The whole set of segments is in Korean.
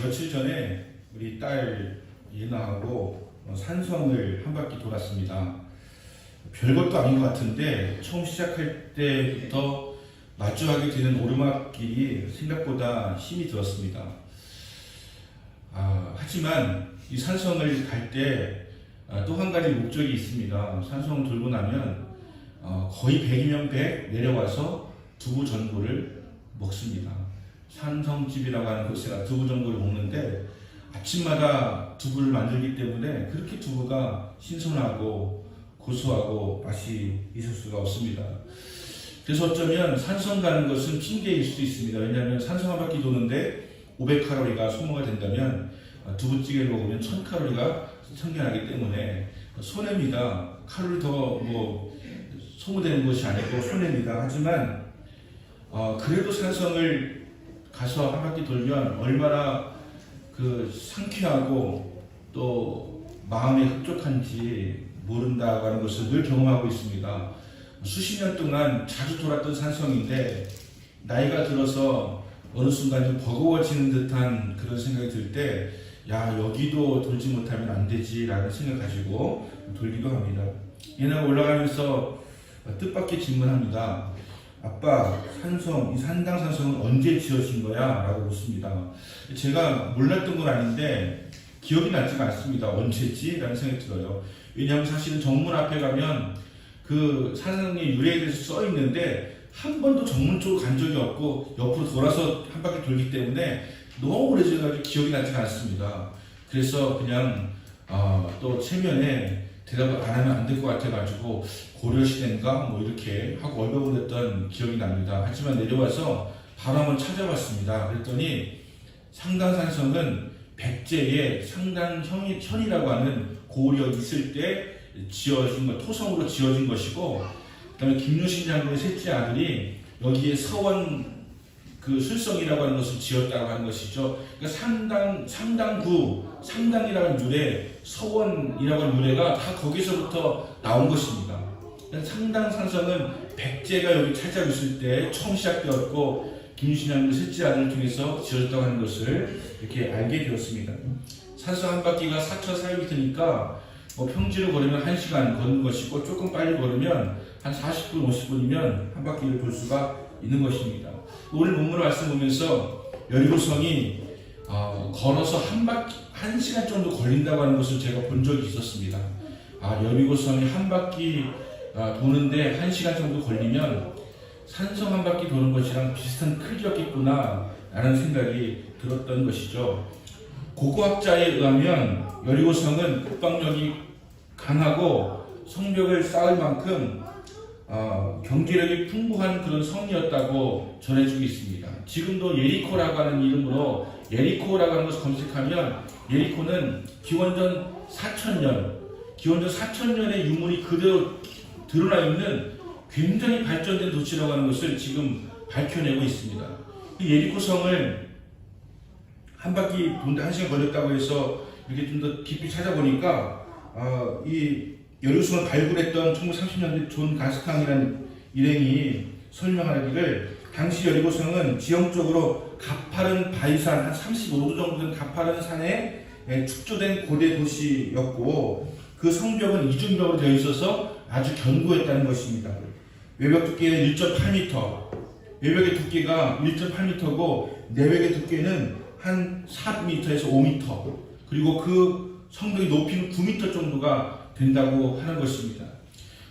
며칠 전에 우리 딸 예나하고 산성을 한 바퀴 돌았습니다. 별것도 아닌 것 같은데 처음 시작할 때부터 마주하게 되는 오르막길이 생각보다 힘이 들었습니다. 하지만 이 산성을 갈 때 또 한 가지 목적이 있습니다. 산성을 돌고 나면 거의 100이면 100 내려와서 두부 전골을 먹습니다. 산성집이라고 하는 곳에 두부 전골을 먹는데 아침마다 두부를 만들기 때문에 그렇게 두부가 신선하고 고소하고 맛이 있을 수가 없습니다. 그래서 어쩌면 산성 가는 것은 핑계일 수도 있습니다. 왜냐하면 산성 한 바퀴 도는데 500칼로리가 소모가 된다면 두부찌개를 먹으면 1000칼로리가 생겨나기 때문에 손해입니다. 칼로리 더 소모되는 것이 아니고 손해입니다. 하지만 그래도 산성을 가서 한 바퀴 돌면 얼마나 상쾌하고 또 마음이 흡족한지 모른다고 하는 것을 늘 경험하고 있습니다. 수십 년 동안 자주 돌았던 산성인데 나이가 들어서 어느 순간 좀 버거워지는 듯한 그런 생각이 들 때 여기도 돌지 못하면 안 되지 라는 생각 가지고 돌기도 합니다. 얘네가 올라가면서 뜻밖의 질문합니다. 아빠, 이 산당 산성은 언제 지어진 거야? 라고 묻습니다. 제가 몰랐던 건 아닌데 기억이 나지가 않습니다. 언제지? 라는 생각이 들어요. 왜냐하면 사실은 정문 앞에 가면 그 산성의 유래에 대해서 써 있는데 한 번도 정문 쪽으로 간 적이 없고 옆으로 돌아서 한 바퀴 돌기 때문에 너무 오래전에 기억이 나지가 않습니다. 그래서 그냥 또 체면에 대답을 안 하면 안 될 것 같아가지고 고려시대인가 이렇게 하고 얼버무렸던 기억이 납니다. 하지만 내려와서 바로 한번 찾아봤습니다. 그랬더니 상당산성은 백제의 상당현이라고 하는 고려가 있을 때 지어진 것, 토성으로 지어진 것이고, 그 다음에 김유신 장군의 셋째 아들이 여기에 서원 술성이라고 하는 것을 지었다고 하는 것이죠. 그러니까 상당이라고 하는 유래, 서원이라고 하는 유래가 다 거기서부터 나온 것입니다. 상당산성은 백제가 여기 차지하고 있을 때 처음 시작되었고, 김유신 장군의 셋째 아들을 통해서 지어졌다고 하는 것을 이렇게 알게 되었습니다. 산성 한 바퀴가 4,400m니까 평지로 걸으면 1시간 걷는 것이고, 조금 빨리 걸으면 한 40분, 50분이면 한 바퀴를 돌 수가 있는 것입니다. 오늘 본문을 말씀 보면서 여리고성이 걸어서 1시간 정도 걸린다고 하는 것을 제가 본 적이 있었습니다. 여리고성이 한 바퀴 도는데 1시간 정도 걸리면 산성 한 바퀴 도는 것이랑 비슷한 크기였겠구나 라는 생각이 들었던 것이죠. 고고학자에 의하면 여리고성은 국방력이 강하고 성벽을 쌓을 만큼 경제력이 풍부한 그런 성이었다고 전해주고 있습니다. 지금도 예리코라고 하는 이름으로 예리코라고 하는 것을 검색하면 예리코는 기원전 4000년의 유물이 그대로 드러나 있는 굉장히 발전된 도시라고 하는 것을 지금 밝혀내고 있습니다. 이 예리코성을 한 바퀴 도는데 1시간 걸렸다고 해서 이렇게 좀 더 깊이 찾아보니까 이 여리고성을 발굴했던 1930년대 존 가스탕이라는 일행이 설명하기를 당시 여리고성은 지형적으로 가파른 바위산 한 35도 정도 된 가파른 산에 축조된 고대 도시였고 그 성벽은 이중벽으로 되어 있어서 아주 견고했다는 것입니다. 외벽 두께는 1.8m, 외벽의 두께가 1.8m고 내벽의 두께는 한 4m에서 5m, 그리고 그 성벽의 높이는 9m 정도가 된다고 하는 것입니다.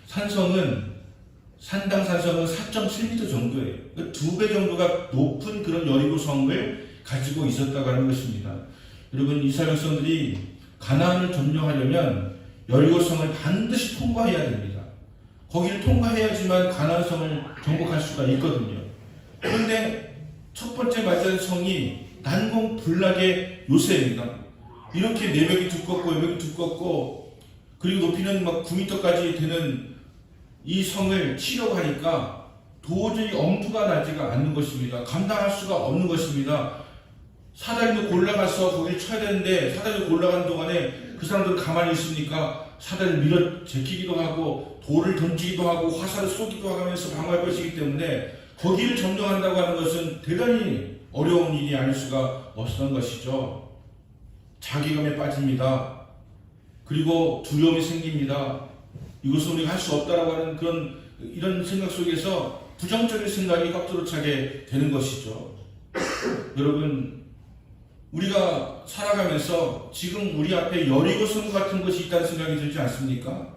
산당산성은 4.7m 정도예요. 2배 정도가 높은 그런 여리고성을 가지고 있었다고 하는 것입니다. 여러분, 이스라엘 백성들이 가나안을 점령하려면 여리고성을 반드시 통과해야 됩니다. 거기를 통과해야지만 가나안성을 정복할 수가 있거든요. 그런데 첫 번째 맞이한 성이 난공불락의 요새입니다. 이렇게 내벽이 두껍고 외벽이 두껍고 그리고 높이는 9m까지 되는 이 성을 치려고 하니까 도저히 엄두가 나지가 않는 것입니다. 감당할 수가 없는 것입니다. 사다리도 골라가서 거기를 쳐야 되는데 사다리도 골라가는 동안에 그 사람들은 가만히 있으니까 사다리를 밀어 제키기도 하고 돌을 던지기도 하고 화살을 쏘기도 하면서 방어할 것이기 때문에 거기를 점령한다고 하는 것은 대단히 어려운 일이 아닐 수가 없었던 것이죠. 자괴감에 빠집니다. 그리고 두려움이 생깁니다. 이것은 우리가 할 수 없다라고 하는 이런 생각 속에서 부정적인 생각이 꽉 차게 되는 것이죠. 여러분, 우리가 살아가면서 지금 우리 앞에 여리고성 같은 것이 있다는 생각이 들지 않습니까?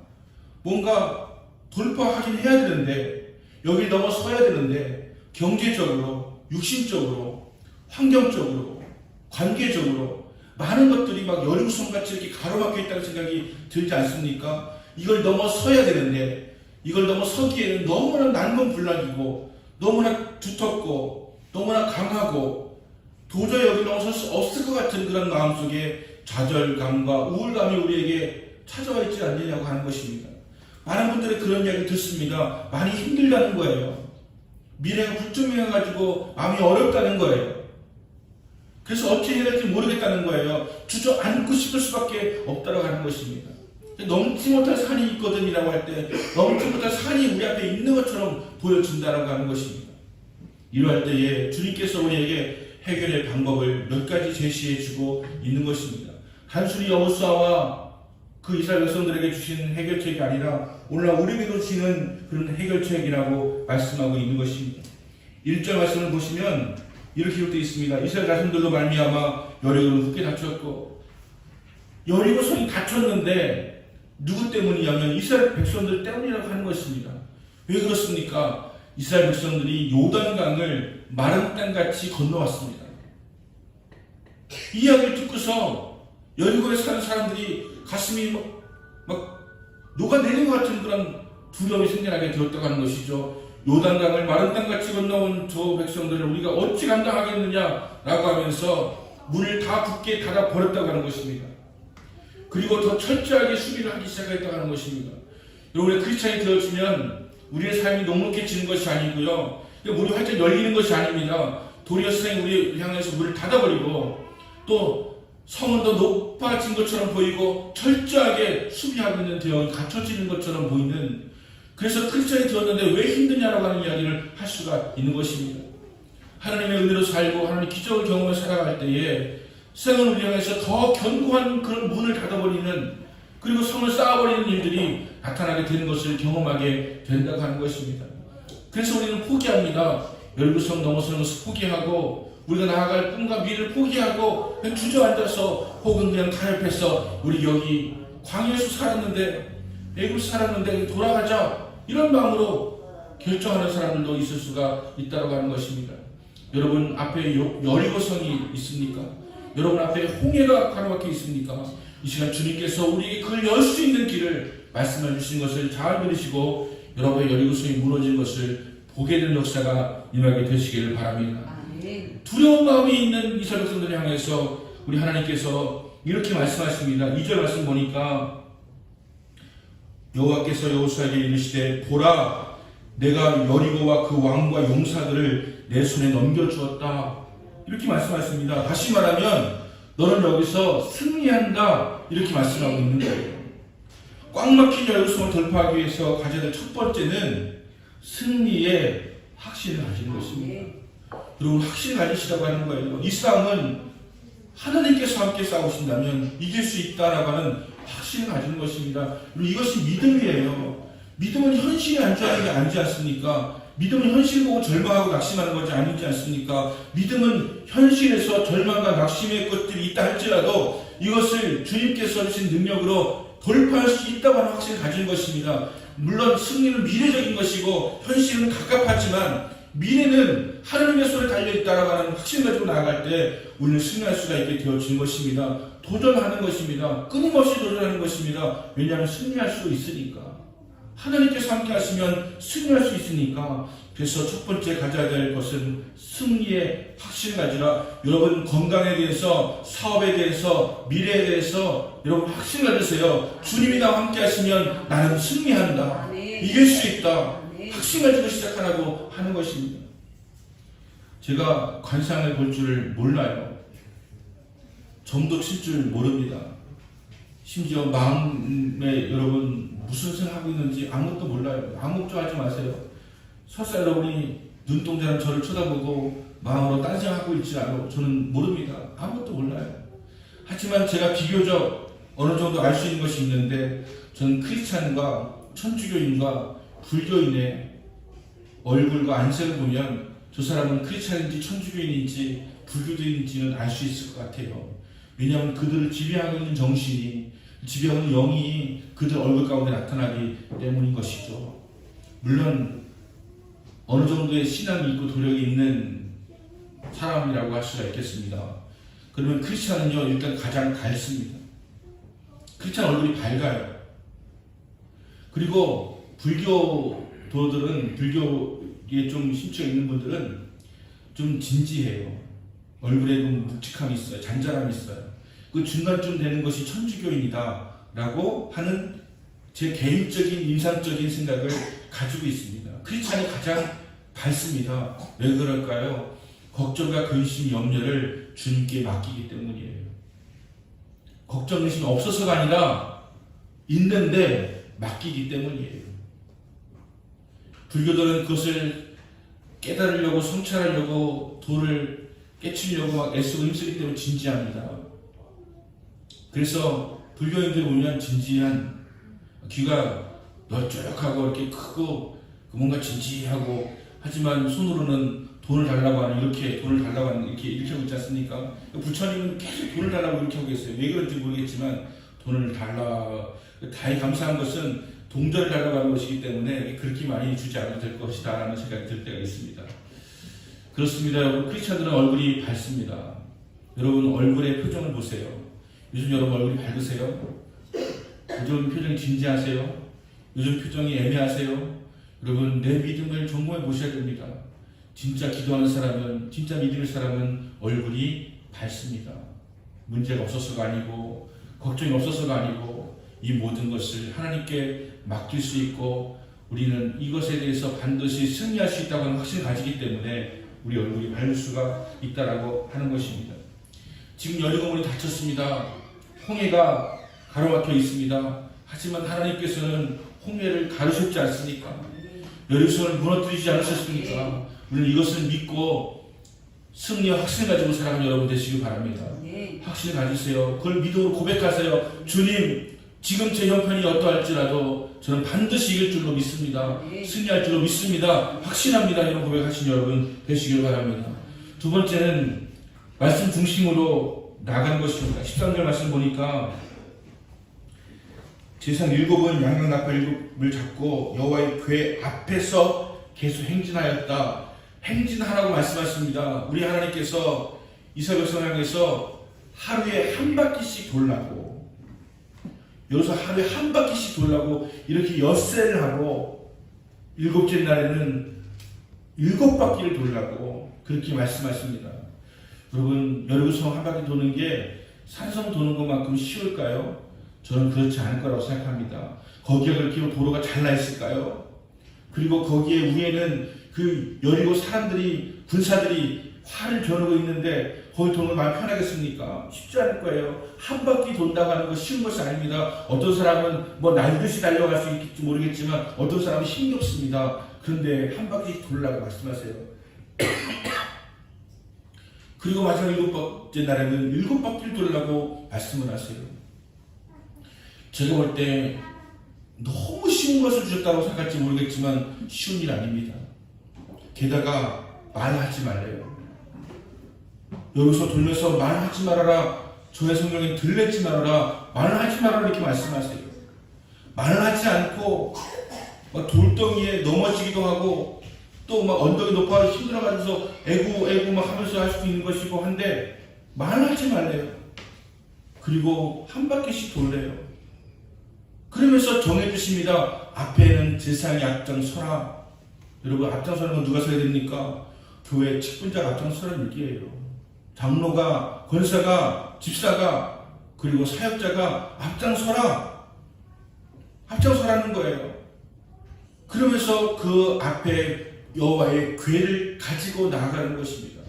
뭔가 돌파하긴 해야 되는데, 여기 넘어서야 되는데, 경제적으로, 육신적으로, 환경적으로, 관계적으로 많은 것들이 막 여리고성같이 이렇게 가로막혀 있다는 생각이 들지 않습니까? 이걸 넘어서야 되는데, 이걸 넘어서기에는 너무나 난공불락이고, 너무나 두텁고, 너무나 강하고, 도저히 여기 넘어설 수 없을 것 같은 그런 마음속에 좌절감과 우울감이 우리에게 찾아와 있지 않느냐고 하는 것입니다. 많은 분들이 그런 이야기 듣습니다. 많이 힘들다는 거예요. 미래가 불투명해가지고 마음이 어렵다는 거예요. 그래서 어떻게 해야 될지 모르겠다는 거예요. 주저앉고 싶을 수밖에 없다고 하는 것입니다. 넘지 못할 산이 있거든이라고 할 때 넘지 못할 산이 우리 앞에 있는 것처럼 보여준다고 하는 것입니다. 이러할 때에 주님께서 우리에게 해결의 방법을 몇 가지 제시해 주고 있는 것입니다. 단순히 여호수아와 그 이스라엘 백성들에게 주신 해결책이 아니라 오늘날 우리에게도 주시는 그런 해결책이라고 말씀하고 있는 것입니다. 1절 말씀을 보시면 이렇게 기록되어 있습니다. 이스라엘 자손들로 말미암아 여리고는 굳게 닫혔고, 여리고성이 닫혔는데 누구 때문이냐면 이스라엘 백성들 때문이라고 하는 것입니다. 왜 그렇습니까? 이스라엘 백성들이 요단강을 마른 땅같이 건너왔습니다. 이 이야기를 듣고서 여리고에 사는 사람들이 가슴이 막 녹아내리는 것 같은 그런 두려움이 생겨나게 되었다고 하는 것이죠. 요단강을 마른 땅같이 건너온 저 백성들을 우리가 어찌 감당하겠느냐라고 하면서 문을 다 굳게 닫아 버렸다고 하는 것입니다. 그리고 더 철저하게 수비를 하기 시작했다고 하는 것입니다. 여러분의 크리스찬이 되어지면 우리의 삶이 녹록해지는 것이 아니고요, 문이 활짝 열리는 것이 아닙니다. 도리어 세상이 우리를 향해서 문을 닫아버리고 또 성은 더 높아진 것처럼 보이고 철저하게 수비하고 있는 대형이 갖춰지는 것처럼 보이는, 그래서 크리스찬이 되었는데 왜 힘드냐라고 하는 이야기를 할 수가 있는 것입니다. 하나님의 은혜로 살고 하나님의 기적을 경험해 살아갈 때에 세상을 우리 향해서 더 견고한 그런 문을 닫아버리는, 그리고 성을 쌓아버리는 일들이 나타나게 되는 것을 경험하게 된다고 하는 것입니다. 그래서 우리는 포기합니다. 여리고성 넘어서는 것을 포기하고, 우리가 나아갈 꿈과 미래를 포기하고 그냥 주저앉아서 혹은 그냥 타협해서 우리 여기 광야에서 살았는데, 애굽에서 살았는데 돌아가자, 이런 마음으로 결정하는 사람들도 있을 수가 있다고 하는 것입니다. 여러분 앞에 여리고성이 있습니까? 여러분 앞에 홍해가 가로막혀 있습니까? 이 시간 주님께서 우리에게 그걸 열 수 있는 길을 말씀해 주신 것을 잘 들으시고 여러분의 여리고성이 무너진 것을 보게 되는 역사가 임하게 되시기를 바랍니다. 두려운 마음이 있는 이스라엘 백성들을 향해서 우리 하나님께서 이렇게 말씀하십니다. 2절 말씀 보니까 여호와께서 여호수아에게 이르시되 보라, 내가 여리고와 그 왕과 용사들을 내 손에 넘겨주었다, 이렇게 말씀하십니다. 다시 말하면 너는 여기서 승리한다, 이렇게 말씀하고 있는 거예요. 꽉 막힌 여리고성을 돌파하기 위해서 가져야 될 첫 번째는 승리의 확신을 가지는 것입니다. 여러분 확신을 가지시라고 하는 거예요. 이 싸움은 하나님께서 함께 싸우신다면 이길 수 있다라고 하는 확신을 가지는 것입니다. 그리고 이것이 믿음이에요. 믿음은 현실에 안주하는 게 아니지 않습니까? 믿음은 현실 보고 절망하고 낙심하는 것이 아니지 않습니까? 믿음은 현실에서 절망과 낙심의 것들이 있다 할지라도 이것을 주님께서 주신 능력으로 돌파할 수 있다고 하는 확신을 가진 것입니다. 물론 승리는 미래적인 것이고 현실은 갑갑하지만 미래는 하나님의 손에 달려있다라고 하는 확신을 가지고 나아갈 때 우리는 승리할 수가 있게 되어진 것입니다. 도전하는 것입니다. 끊임없이 도전하는 것입니다. 왜냐하면 승리할 수 있으니까. 하나님께서 함께 하시면 승리할 수 있으니까. 그래서 첫 번째 가져야 될 것은 승리의 확신을 가지라. 여러분 건강에 대해서, 사업에 대해서, 미래에 대해서 여러분 확신을 가지세요. 주님이 나와 함께 하시면 나는 승리한다. 이길 수 있다. 확신 가지고 시작하라고 하는 것입니다. 제가 관상을 볼 줄을 몰라요. 점도 칠 줄 모릅니다. 심지어 마음에 여러분 무슨 생각하고 있는지 아무것도 몰라요. 아무 걱정하지 마세요. 설사 여러분이 눈동자는 저를 쳐다보고 마음으로 딴생하고 있지 않아요. 저는 모릅니다. 아무것도 몰라요. 하지만 제가 비교적 어느 정도 알 수 있는 것이 있는데, 저는 크리스찬과 천주교인과 불교인의 얼굴과 안색을 보면 저 사람은 크리스찬인지 천주교인인지 불교인인지는 알 수 있을 것 같아요. 왜냐하면 그들을 지배하고 있는 정신이, 지배하고 있는 영이 그들 얼굴 가운데 나타나기 때문인 것이죠. 물론 어느 정도의 신앙이 있고 도력이 있는 사람이라고 할 수가 있겠습니다. 그러면 크리스찬은요, 일단 가장 밝습니다. 크리스찬 얼굴이 밝아요. 그리고 불교도들은, 불교에 좀 심취가 있는 분들은 좀 진지해요. 얼굴에 좀 묵직함이 있어요. 잔잔함이 있어요. 그 중간쯤 되는 것이 천주교인이다 라고 하는 제 개인적인 인상적인 생각을 가지고 있습니다. 크리스찬이 가장 밝습니다. 왜 그럴까요? 걱정과 근심, 염려를 주님께 맡기기 때문이에요. 걱정, 근심이 없어서가 아니라 있는데 맡기기 때문이에요. 불교들은 그것을 깨달으려고, 성찰하려고, 도를 깨치려고 막 애쓰고 힘쓰기 때문에 진지합니다. 그래서 불교인들 보면 진지한, 귀가 널쩍하고 이렇게 크고 뭔가 진지하고, 하지만 손으로는 돈을 달라고 하는, 이렇게 돈을 달라고 하는, 이렇게 하고 있지 않습니까? 부처님은 계속 돈을 달라고 이렇게 하고 계세요. 왜 그런지 모르겠지만 돈을 달라. 다이 감사한 것은 동전을 달라고 하는 것이기 때문에 그렇게 많이 주지 않아도 될 것이다 라는 생각이 들 때가 있습니다. 그렇습니다. 여러분, 크리스찬들은 얼굴이 밝습니다. 여러분 얼굴의 표정을 보세요. 요즘 여러분 얼굴이 밝으세요? 요즘 표정이 진지하세요? 요즘 표정이 애매하세요? 여러분, 내 믿음을 점검해 보셔야 됩니다. 진짜 기도하는 사람은, 진짜 믿을 사람은 얼굴이 밝습니다. 문제가 없어서가 아니고, 걱정이 없어서가 아니고, 이 모든 것을 하나님께 맡길 수 있고, 우리는 이것에 대해서 반드시 승리할 수 있다고 하는 확신을 가지기 때문에 우리 얼굴이 밝을 수가 있다라고 하는 것입니다. 지금 여리고문이 닫혔습니다. 홍해가 가로막혀 있습니다. 하지만 하나님께서는 홍해를 가르셨지 않습니까? 여리고성을 무너뜨리지 않으셨습니까? 우리는 이것을 믿고 승리와 확신을 가지고 살아가는 여러분 되시길 바랍니다. 확신을 가지세요. 그걸 믿음으로 고백하세요. 주님, 지금 제 형편이 어떠할지라도 저는 반드시 이길 줄로 믿습니다. 승리할 줄로 믿습니다. 확신합니다. 이런 고백하신 여러분 되시길 바랍니다. 두 번째는 말씀 중심으로 나가는 것입니다. 13절 말씀 보니까 제상 7은 양양 나팔 7을 잡고 여호와의 궤 앞에서 계속 행진하였다. 행진하라고 말씀하십니다. 우리 하나님께서 이스라엘 백성을 향해서 하루에 한 바퀴씩 돌라고, 여기서 하루에 한 바퀴씩 돌라고 이렇게 엿새를 하고 7째 날에는 7바퀴를 돌라고 그렇게 말씀하십니다. 여러분, 여리고성 한 바퀴 도는 게 산성 도는 것만큼 쉬울까요? 저는 그렇지 않을 거라고 생각합니다. 거기에 그렇게 도로가 잘 나 있을까요? 그리고 거기에 위에는 그 여리고 사람들이, 군사들이 활을 겨누고 있는데 거기 도는 거 마음 편하겠습니까? 쉽지 않을 거예요. 한 바퀴 돈다고 하는 거 쉬운 것이 아닙니다. 어떤 사람은 뭐 날듯이 달려갈 수 있을지 모르겠지만 어떤 사람은 힘이 없습니다. 그런데 한 바퀴 돌라고 말씀하세요. 그리고 마지막 7번째 날에는 7바퀴를 돌라고 말씀을 하세요. 제가 볼 때 너무 쉬운 것을 주셨다고 생각할지 모르겠지만 쉬운 일 아닙니다. 게다가 말하지 말래요. 여기서 돌려서 말하지 말아라. 저의 성경에 들렸지 말아라. 말하지 말아라 이렇게 말씀하세요. 말하지 않고 막 돌덩이에 넘어지기도 하고 또 막 언덕이 높아 힘들어가지고 애구 막 하면서 할 수도 있는 것이고 한데 말하지 말래요. 그리고 한 바퀴씩 돌래요. 그러면서 정해주십니다. 앞에는 제사장이 앞장서라. 여러분, 앞장서는 건 누가 서야 됩니까? 교회 직분자가 앞장서라는 얘기예요. 장로가, 권사가, 집사가, 그리고 사역자가 앞장서라. 앞장서라는 거예요. 그러면서 그 앞에 여호와의 궤를 가지고 나아가는 것입니다.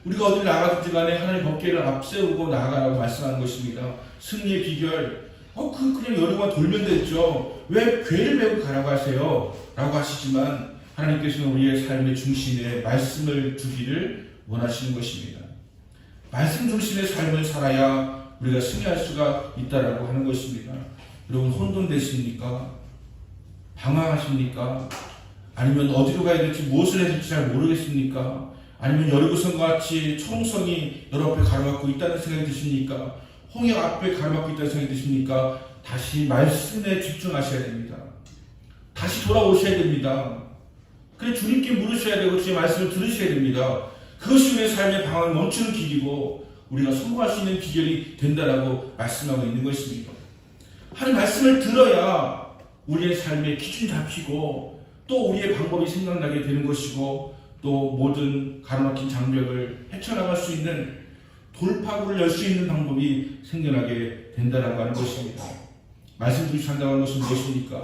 우리가 어디 나가든지 간에 하나님 법궤를 앞세우고 나아가라고 말씀하는 것입니다. 승리의 비결, 그냥 여리고만 돌면 됐죠. 왜 궤를 메고 가라고 하세요? 라고 하시지만 하나님께서는 우리의 삶의 중심에 말씀을 두기를 원하시는 것입니다. 말씀 중심의 삶을 살아야 우리가 승리할 수가 있다라고 하는 것입니다. 여러분 혼돈되십니까? 방황하십니까? 아니면 어디로 가야 될지 무엇을 해야 될지 잘 모르겠습니까? 아니면 여리고성과 같이 초롱성이 여러 앞에 가로막고 있다는 생각이 드십니까? 홍해 앞에 가로막고 있다는 생각이 드십니까? 다시 말씀에 집중하셔야 됩니다. 다시 돌아오셔야 됩니다. 그래 주님께 물으셔야 되고 주의 말씀을 들으셔야 됩니다. 그것이 우리의 삶의 방황을 멈추는 길이고 우리가 성공할 수 있는 비결이 된다라고 말씀하고 있는 것입니다. 하나님 말씀을 들어야 우리의 삶의 기준이 잡히고 또 우리의 방법이 생각나게 되는 것이고 또 모든 가로막힌 장벽을 헤쳐나갈 수 있는 돌파구를 열 수 있는 방법이 생겨나게 된다라고 하는 것입니다. 말씀 중심 산다고 하는 것은 무엇입니까?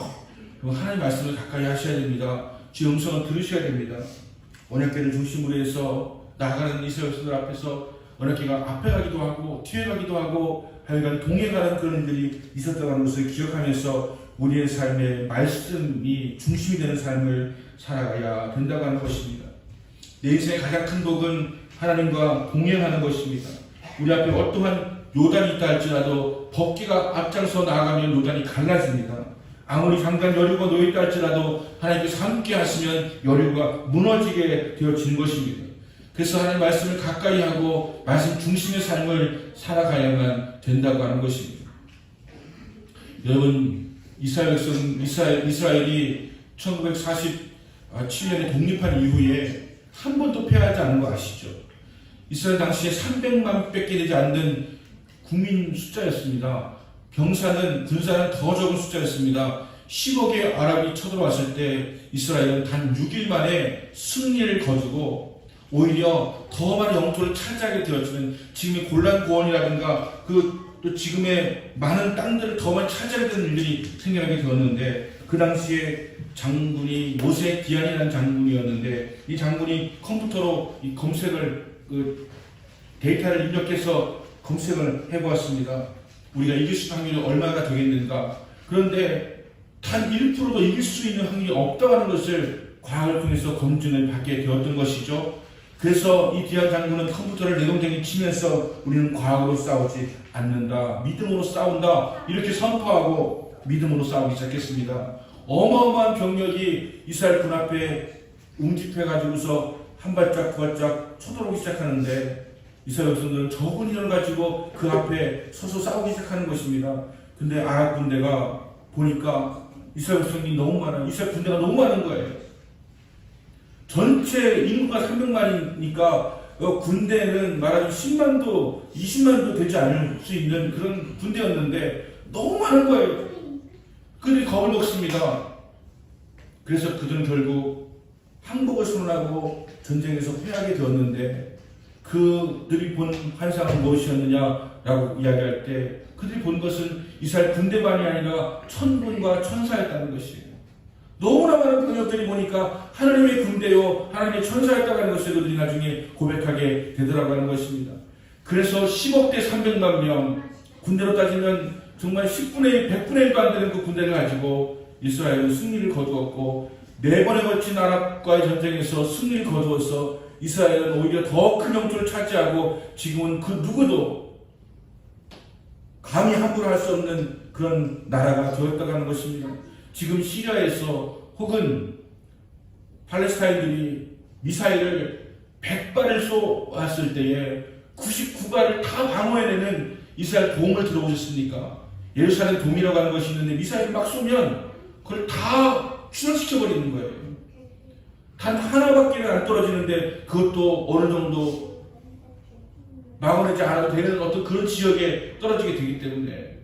하나님 말씀을 가까이 하셔야 됩니다. 주의 음성을 들으셔야 됩니다. 언약궤를 중심으로 해서 나아가는 이스라엘 백성들 앞에서 언약궤가 앞에 가기도 하고 뒤에 가기도 하고 하여간 동해 가는 그런 일들이 있었다고 하는 것을 기억하면서 우리의 삶의 말씀이 중심이 되는 삶을 살아가야 된다고 하는 것입니다. 내 인생의 가장 큰 복은 하나님과 동행하는 것입니다. 우리 앞에 어떠한 요단이 있다 할지라도 법궤가 앞장서 나아가면 요단이 갈라집니다. 아무리 장단 여리고가 놓여있다 할지라도 하나님께서 함께 하시면 여리고가 무너지게 되어지는 것입니다. 그래서 하나님 말씀을 가까이 하고 말씀 중심의 삶을 살아가야만 된다고 하는 것입니다. 여러분 이스라엘이 1947년에 독립한 이후에 한 번도 패하지 않은 거 아시죠? 이스라엘 당시에 300만 밖에 되지 않는 국민 숫자였습니다. 병사는 군사는 더 적은 숫자였습니다. 10억의 아랍이 쳐들어왔을 때 이스라엘은 단 6일 만에 승리를 거두고 오히려 더 많은 영토를 차지하게 되어지는 지금의 골란 고원이라든가 또 지금의 많은 땅들을 더 많이 차지하게 되는 일들이 생겨나게 되었는데 그 당시에 장군이 모세 디안이라는 장군이었는데 이 장군이 컴퓨터로 이 검색을 데이터를 입력해서 검색을 해보았습니다. 우리가 이길 수 있는 확률이 얼마나 되겠는가. 그런데 단 1%도 이길 수 있는 확률이 없다고 하는 것을 과학을 통해서 검증을 받게 되었던 것이죠. 그래서 이 디안 장군은 컴퓨터를 내동댕이 치면서 우리는 과학으로 싸우지 않는다. 믿음으로 싸운다. 이렇게 선포하고 믿음으로 싸우기 시작했습니다. 어마어마한 병력이 이스라엘 군 앞에 웅집해가지고서 한 발짝 두 발짝 쳐들어오기 시작하는데 이스라엘 백성들은 적은 인원을 가지고 그 앞에 서서 싸우기 시작하는 것입니다. 근데 아랍 군대가 보니까 이스라엘 백성이 너무 많아요. 이스라엘 군대가 너무 많은 거예요. 전체 인구가 300만이니까 군대는 말하자면 10만도 20만도 되지 않을 수 있는 그런 군대였는데 너무 많은 거예요. 그들이 겁을 먹습니다. 그래서 그들은 결국 항복을 선언하고 전쟁에서 패하게 되었는데 그들이 본 환상은 무엇이었느냐라고 이야기할 때 그들이 본 것은 이스라엘 군대만이 아니라 천군과 천사였다는 것이에요. 너무나 많은 병력들이 보니까 하나님의 군대요 하나님의 천사였다고 하는 것을 그들이 나중에 고백하게 되더라고 하는 것입니다. 그래서 10억 대 300만 명 군대로 따지면 정말 10분의 1, 100분의 1도 안 되는 그 군대를 가지고 이스라엘은 승리를 거두었고 4번에 걸친 아랍과의 전쟁에서 승리를 거두어서 이스라엘은 오히려 더 큰 영토를 차지하고 지금은 그 누구도 감히 함부로 할 수 없는 그런 나라가 되었다고 하는 것입니다. 지금 시리아에서 혹은 팔레스타인들이 미사일을 100발을 쏘았을 때에 99발을 다 방어해내는 이스라엘 도움을 들어보셨습니까? 예루살렘 도움이라고 하는 것이 있는데 미사일을 막 쏘면 그걸 다 추락시켜버리는 거예요. 단 하나밖에 안 떨어지는데 그것도 어느 정도 막아내지 않아도 되는 어떤 그런 지역에 떨어지게 되기 때문에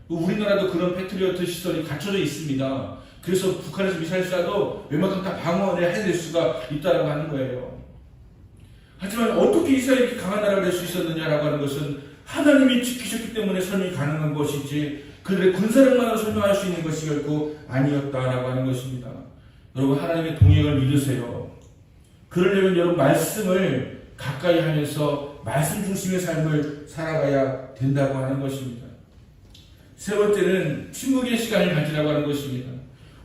우리나라도 그런 패트리어트 시설이 갖춰져 있습니다. 그래서 북한에서 미사일 쏴도 웬만큼 다 방어를 해낼 수가 있다고 하는 거예요. 하지만 어떻게 이스라엘이 강한 나라가 될 수 있었느냐라고 하는 것은 하나님이 지키셨기 때문에 설명이 가능한 것이지 그들의 군사력만으로 설명할 수 있는 것이 결코 아니었다라고 하는 것입니다. 여러분 하나님의 동행을 믿으세요. 그러려면 여러분 말씀을 가까이 하면서 말씀 중심의 삶을 살아가야 된다고 하는 것입니다. 세 번째는 침묵의 시간을 가지라고 하는 것입니다.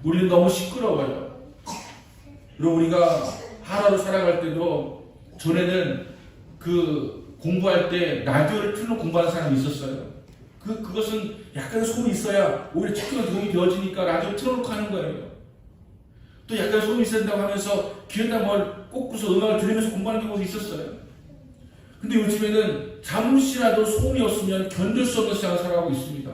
우리는 너무 시끄러워요. 그리고 우리가 하루하루 살아갈 때도 전에는 그 공부할 때 라디오를 틀어놓고 공부하는 사람이 있었어요. 그것은 약간 소음이 있어야 오히려 집중에 도움이 되어지니까 라디오를 틀어놓고 하는 거예요. 또 약간 소음이 있어야 된다고 하면서 귀에다 뭘 꽂고서 음악을 들으면서 공부하는 경우도 있었어요. 근데 요즘에는 잠시라도 소음이 없으면 견딜 수 없는 세상을 살아가고 있습니다.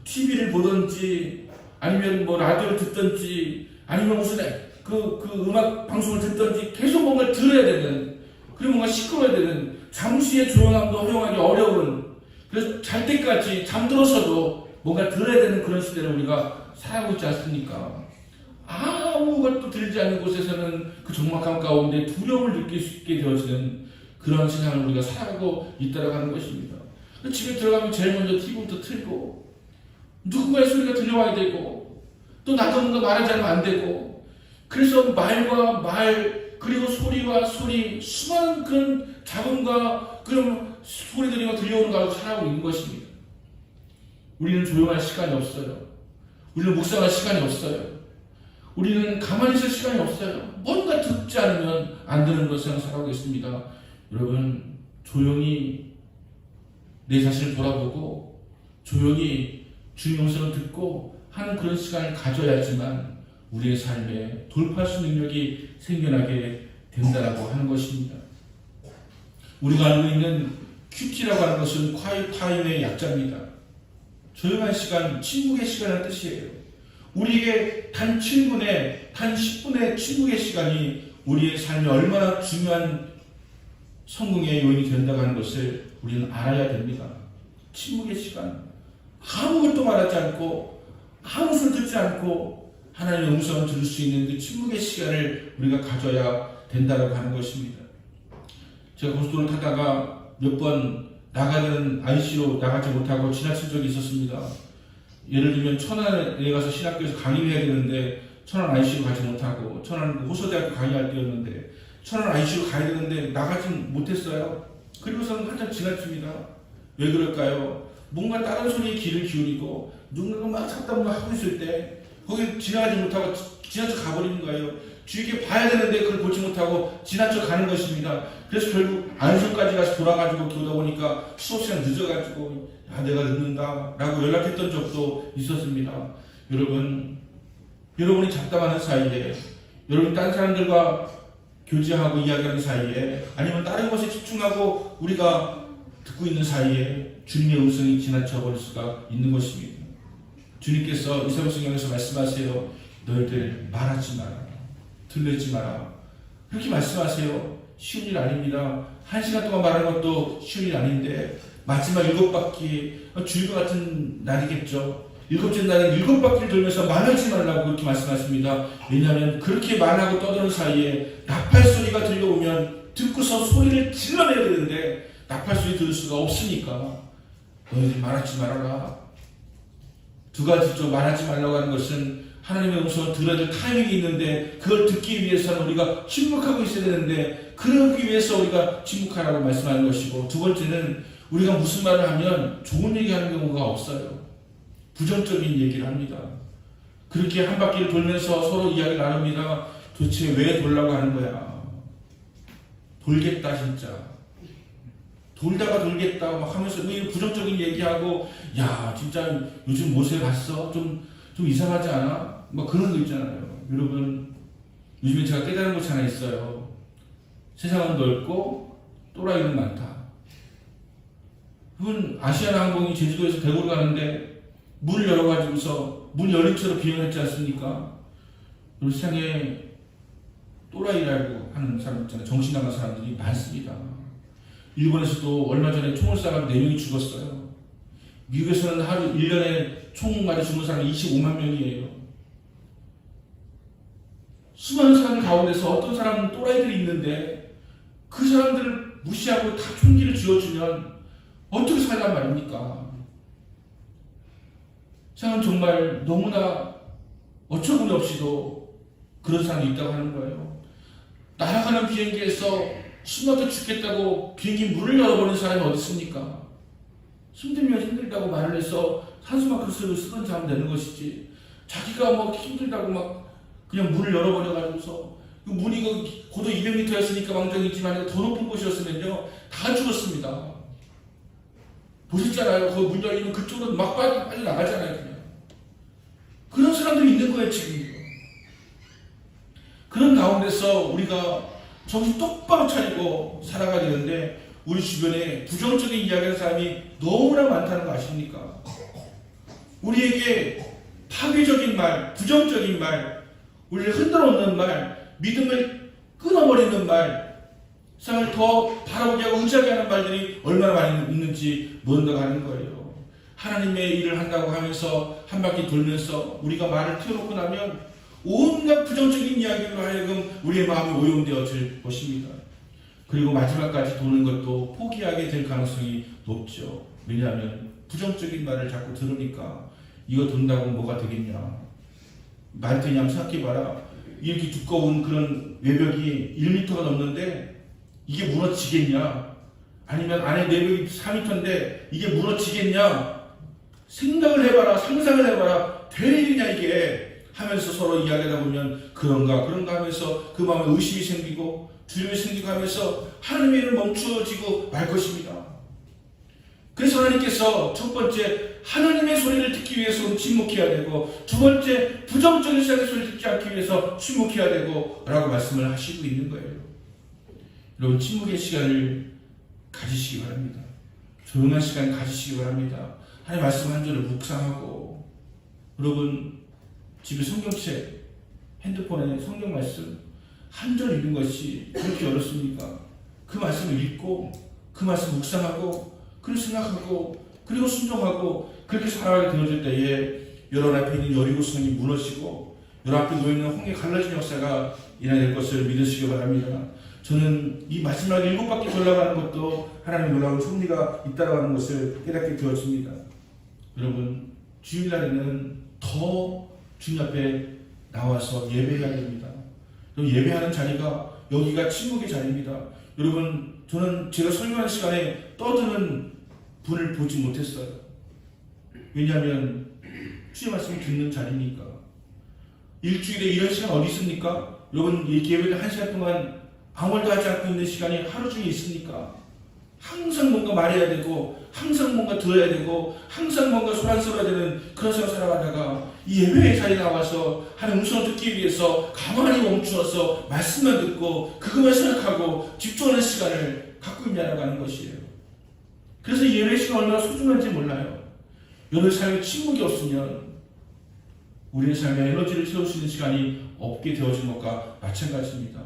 TV를 보든지 아니면 뭐 라디오를 듣든지 아니면 무슨 그 음악 방송을 듣든지 계속 뭔가 들어야 되는, 그리고 뭔가 시끄러워야 되는, 잠시의 조용함도 허용하기 어려운, 그래서 잘 때까지 잠들어서도 뭔가 들어야 되는 그런 시대를 우리가 살아가고 있지 않습니까? 아무것도 들리지 않는 곳에서는 그 적막함 가운데 두려움을 느낄 수 있게 되어지는 그런 세상을 우리가 살아가고 있다고 하는 것입니다. 집에 들어가면 제일 먼저 TV부터 틀고 누군가의 소리가 들려와야 되고 또 나도 뭔가 말하지 않으면 안 되고, 그래서 말과 말 그리고 소리와 소리, 수많은 그런 잡음과 그런 소리들이 들려오는 거 알고 살아가고 있는 것입니다. 우리는 조용할 시간이 없어요. 우리는 묵상할 시간이 없어요. 우리는 가만히 있을 시간이 없어요. 뭔가 듣지 않으면 안 되는 것을 살아가고 있습니다. 여러분, 조용히 내 자신을 돌아보고 조용히 주의 음성을 듣고 하는 그런 시간을 가져야지만 우리의 삶에 돌파할 수 있는 능력이 생겨나게 된다라고 하는 것입니다. 우리가 알고 있는 큐티라고 하는 것은 quiet time의 약자입니다. 조용한 시간, 침묵의 시간이라는 뜻이에요. 우리에게 단 7분의, 단 10분의 침묵의 시간이 우리의 삶에 얼마나 중요한 성공의 요인이 된다고 하는 것을 우리는 알아야 됩니다. 침묵의 시간. 아무것도 말하지 않고 아무 소리 듣지 않고 하나님의 음성을 들을 수 있는 그 침묵의 시간을 우리가 가져야 된다고 하는 것입니다. 제가 고속도로를 타다가 몇 번 나가는 IC로 나가지 못하고 지나친 적이 있었습니다. 예를 들면 천안에 가서 신학교에서 강의를 해야 되는데 천안 IC로 가지 못하고, 천안 호서대학교 강의할 때였는데 천안 IC로 가야 되는데 나가지 못했어요. 그리고서는 한참 지나칩니다. 왜 그럴까요? 뭔가 다른 소리에 귀를 기울이고 누군가가 막 찾다 뭔가 하고 있을 때 거기 지나가지 못하고 지나쳐 가버리는 거예요. 주위에 봐야 되는데 그걸 보지 못하고 지나쳐 가는 것입니다. 그래서 결국 안성까지 가서 돌아가지고 오다 보니까 수업 시간 늦어가지고 내가 늦는다 라고 연락했던 적도 있었습니다. 여러분이 잡담하는 사이에, 여러분 다른 사람들과 교제하고 이야기하는 사이에, 아니면 다른 것에 집중하고 우리가 듣고 있는 사이에 주님의 음성이 지나쳐 버릴 수가 있는 것입니다. 주님께서 이사야 성경에서 말씀하세요. 너희들 말하지 마라. 들리지 마라. 그렇게 말씀하세요. 쉬운 일 아닙니다. 1시간 동안 말하는 것도 쉬운 일 아닌데 마지막 7바퀴, 주일과 같은 날이겠죠. 7째 날은 7바퀴를 돌면서 말하지 말라고 그렇게 말씀하십니다. 왜냐하면 그렇게 말하고 떠드는 사이에 나팔 소리가 들려오면 듣고서 소리를 질러내야 되는데 나팔 소리 들을 수가 없으니까 너희들 말하지 말아라. 두 가지죠. 말하지 말라고 하는 것은 하나님의 음성을 들어야 될 타이밍이 있는데 그걸 듣기 위해서는 우리가 침묵하고 있어야 되는데 그러기 위해서 우리가 침묵하라고 말씀하는 것이고, 두 번째는 우리가 무슨 말을 하면 좋은 얘기하는 경우가 없어요. 부정적인 얘기를 합니다. 그렇게 한 바퀴를 돌면서 서로 이야기를 나눕니다. 도대체 왜 돌라고 하는 거야? 돌겠다 진짜. 돌다가 돌겠다 막 하면서 부정적인 얘기하고, 야 진짜 요즘 모세 봤어? 좀 이상하지 않아? 뭐 그런 거 있잖아요. 여러분, 요즘에 제가 깨달은 것이 하나 있어요. 세상은 넓고 또라이는 많다. 그건 아시아나항공이 제주도에서 대구를 가는데 문을 열어가지고서 문 열린 채로 비행을 했지 않습니까? 세상에 또라이라고 하는 사람 있잖아요. 정신 나간 사람들이 많습니다. 일본에서도 얼마 전에 총을 쏴가지고 4명이 죽었어요. 미국에서는 하루 1년에 총 맞아 죽는 사람이 25만 명이에요. 수많은 사람 가운데서 어떤 사람은 또라이들이 있는데 그 사람들을 무시하고 다 총기를 쥐어주면 어떻게 살란 말입니까? 세상은 정말 너무나 어처구니 없이도 그런 사람이 있다고 하는 거예요. 날아가는 비행기에서 숨막혀 죽겠다고 비행기 문을 열어버리는 사람이 어디 있습니까? 힘들면 힘들다고 말을 해서 산수마크스를 쓰든지 하면 되는 것이지, 자기가 막 힘들다고 막 그냥 문을 열어버려가지고서 그 문이 고도 200m였으니까 왕정이지만 더 높은 곳이었으면요 다 죽었습니다. 보셨잖아요. 그 문 열리면 그쪽으로 막 빨리 나가잖아요. 그냥. 그런 사람들이 있는 거예요 지금. 그런 가운데서 우리가 정신 똑바로 차리고 살아가야 되는데 우리 주변에 부정적인 이야기하는 사람이 너무나 많다는 거 아십니까? 우리에게 파괴적인 말, 부정적인 말, 우리를 흔들어 놓는 말, 믿음을 끊어버리는 말, 세상을 더 바라보게 하고 의지하게 하는 말들이 얼마나 많이 있는지 모른다고 하는 거예요. 하나님의 일을 한다고 하면서 한 바퀴 돌면서 우리가 말을 튀어놓고 나면 온갖 부정적인 이야기로 하여금 우리의 마음이 오염되어질 것입니다. 그리고 마지막까지 도는 것도 포기하게 될 가능성이 높죠. 왜냐하면 부정적인 말을 자꾸 들으니까 이거 돈다고 뭐가 되겠냐. 말 되냐면 생각해봐라. 이렇게 두꺼운 그런 외벽이 1m가 넘는데 이게 무너지겠냐. 아니면 안에 내벽이 4m인데 이게 무너지겠냐. 생각을 해봐라. 상상을 해봐라. 되느냐 이게. 하면서 서로 이야기하다 보면 그런가 하면서 그 마음에 의심이 생기고 두려움이 생기고 하면서 하나님의 일은 멈추어지고 말 것입니다. 그래서 하나님께서 첫 번째 하나님의 소리를 듣기 위해서는 침묵해야 되고 두 번째 부정적인 세상의 소리를 듣지 않기 위해서 침묵해야 되고 라고 말씀을 하시고 있는 거예요. 여러분 침묵의 시간을 가지시기 바랍니다. 조용한 시간 가지시기 바랍니다. 하나님 말씀 한 절을 묵상하고 여러분 집에 성경책, 핸드폰에 성경 말씀 한 절 읽는 것이 그렇게 어렵습니까? 그 말씀을 읽고 그 말씀 묵상하고 그리고 생각하고 그리고 순종하고 그렇게 살아가게 되어질 때에 여러분 앞에 있는 여리고성이 무너지고 여러분 앞에 놓여있는 홍해 갈라진 역사가 일어날 것을 믿으시기 바랍니다. 저는 이 마지막 7바퀴 돌아가는 것도 하나님의 놀라운 섭리가 있다고 하는 것을 깨닫게 되었습니다. 여러분 주일날에는 더 주님 앞에 나와서 예배해야 됩니다. 예배하는 자리가 여기가 침묵의 자리입니다. 여러분 저는 제가 설교하는 시간에 떠드는 분을 보지 못했어요. 왜냐하면 주의 말씀을 듣는 자리니까. 일주일에 이런 시간 어디 있습니까? 여러분 이 예배를 1시간 동안 아무 말도 하지 않고 있는 시간이 하루 중에 있습니까? 항상 뭔가 말해야 되고 항상 뭔가 들어야 되고 항상 뭔가 소란스러워야 되는 그런 생활 살아가다가 이 예배의 자리에 나와서 하나님 음성을 듣기 위해서 가만히 멈추어서 말씀만 듣고 그것만 생각하고 집중하는 시간을 갖고 있냐라고 하는 것이에요. 그래서 이 예배 시간 얼마나 소중한지 몰라요. 여러분 삶에 침묵이 없으면 우리의 삶에 에너지를 채울 수 있는 시간이 없게 되어진 것과 마찬가지입니다.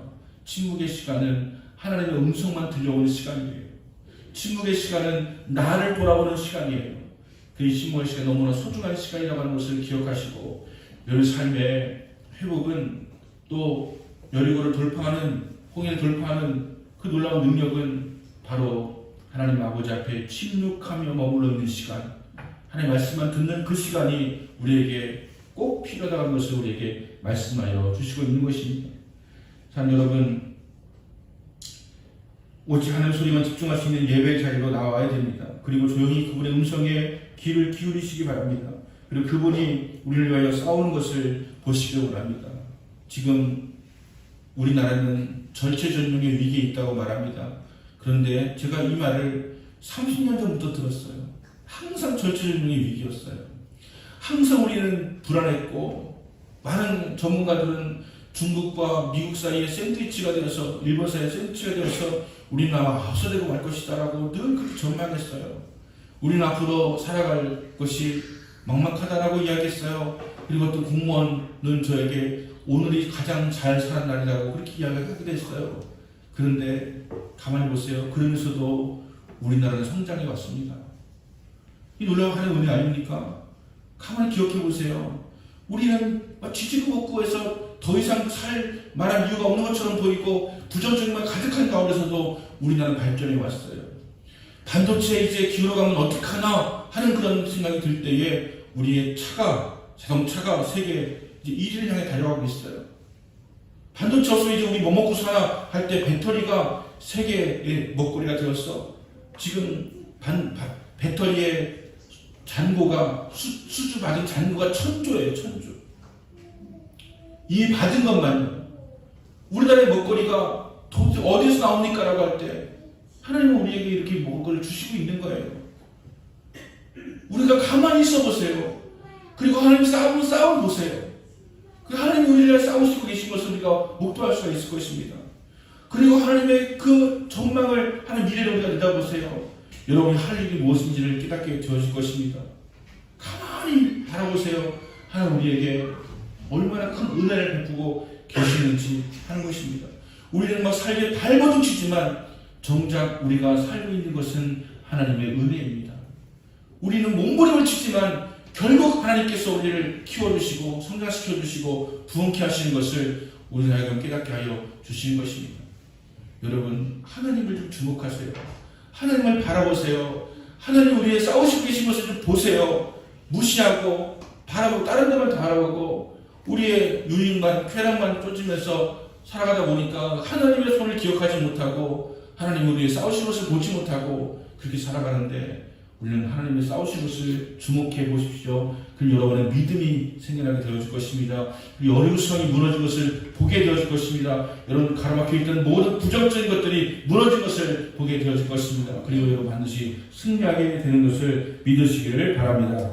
침묵의 시간은 하나님의 음성만 들려오는 시간이에요. 침묵의 시간은 나를 돌아보는 시간이에요. 그 침묵의 시간 너무나 소중한 시간이라고 하는 것을 기억하시고 여러분 삶의 회복은 또 여리고를 돌파하는 홍해를 돌파하는 그 놀라운 능력은 바로 하나님 아버지 앞에 침묵하며 머물러 있는 시간 하나님의 말씀만 듣는 그 시간이 우리에게 꼭 필요하다는 것을 우리에게 말씀하여 주시고 있는 것입니다. 참 여러분 오직 하나님 소리만 집중할 수 있는 예배의 자리로 나와야 됩니다. 그리고 조용히 그분의 음성에 귀를 기울이시기 바랍니다. 그리고 그분이 우리를 위하여 싸우는 것을 보시기 바랍니다. 지금 우리나라는 절체절명의 위기에 있다고 말합니다. 그런데 제가 이 말을 30년 전부터 들었어요. 항상 절체절명의 위기였어요. 항상 우리는 불안했고 많은 전문가들은 중국과 미국 사이에 샌드위치가 되어서 일본 사이에 샌드위치가 되어서 우리는 아마 없어지고 말 것이다라고 늘 그렇게 전망했어요. 우리는 앞으로 살아갈 것이 막막하다라고 이야기했어요. 그리고 또 공무원은 저에게 오늘이 가장 잘 사는 날이라고 그렇게 이야기하기도 했어요. 그런데 가만히 보세요. 그러면서도 우리나라는 성장해 왔습니다. 이 놀라운 하나님의 은혜 아닙니까? 가만히 기억해 보세요. 우리는 지지고 볶고 해서 더 이상 살 만한 이유가 없는 것처럼 보이고 부정적인만 가득한 가운데서도 우리나라는 발전해 왔어요. 반도체 이제 기울어가면 어떡하나 하는 그런 생각이 들 때에 우리의 자동차가 세계 이제 1위를 향해 달려가고 있어요. 반도체 없으면 이제 우리 뭐 먹고 사나 할 때 배터리가 세계의 먹거리가 되었어. 지금 배터리의 잔고가 수주 받은 잔고가 1000조예요. 1000조. 이 받은 것만요. 우리나라의 먹거리가 도대체 어디서 나옵니까? 라고 할 때 하나님은 우리에게 이렇게 먹거리를 주시고 있는 거예요. 우리가 가만히 있어 보세요. 그리고 하나님 싸움 보세요. 하나님이 우리를 싸우시고 계신 것을 우리가 목도할 수가 있을 것입니다. 그리고 하나님의 그 전망을 하나님 미래를 우리가 내다보세요. 여러분이 할 일이 무엇인지를 깨닫게 되어질 것입니다. 가만히 바라보세요. 하나님 우리에게 얼마나 큰 은혜를 베푸고 계시는지 하는 것입니다. 우리는 막 살기에 발버둥 치지만 정작 우리가 살고 있는 것은 하나님의 은혜입니다. 우리는 몸부림을 치지만 결국 하나님께서 우리를 키워주시고 성장시켜주시고 부흥케 하시는 것을 우리 하여금 깨닫게 하여 주시는 것입니다. 여러분 하나님을 좀 주목하세요. 하나님을 바라보세요. 하나님 우리의 싸우시고 계신 것을 좀 보세요. 무시하고 바라보고 다른 데만 다 바라보고 우리의 유익만 쾌락만 쫓으면서 살아가다 보니까 하나님의 손을 기억하지 못하고 하나님 우리의 싸우신 것을 보지 못하고 그렇게 살아가는데 우리는 하나님의 싸우신 것을 주목해 보십시오. 그리고 여러분의 믿음이 생겨나게 되어질 것입니다. 그리고 어리석음이 무너진 것을 보게 되어질 것입니다. 여러분 가로막혀 있던 모든 부정적인 것들이 무너진 것을 보게 되어질 것입니다. 그리고 여러분 반드시 승리하게 되는 것을 믿으시기를 바랍니다.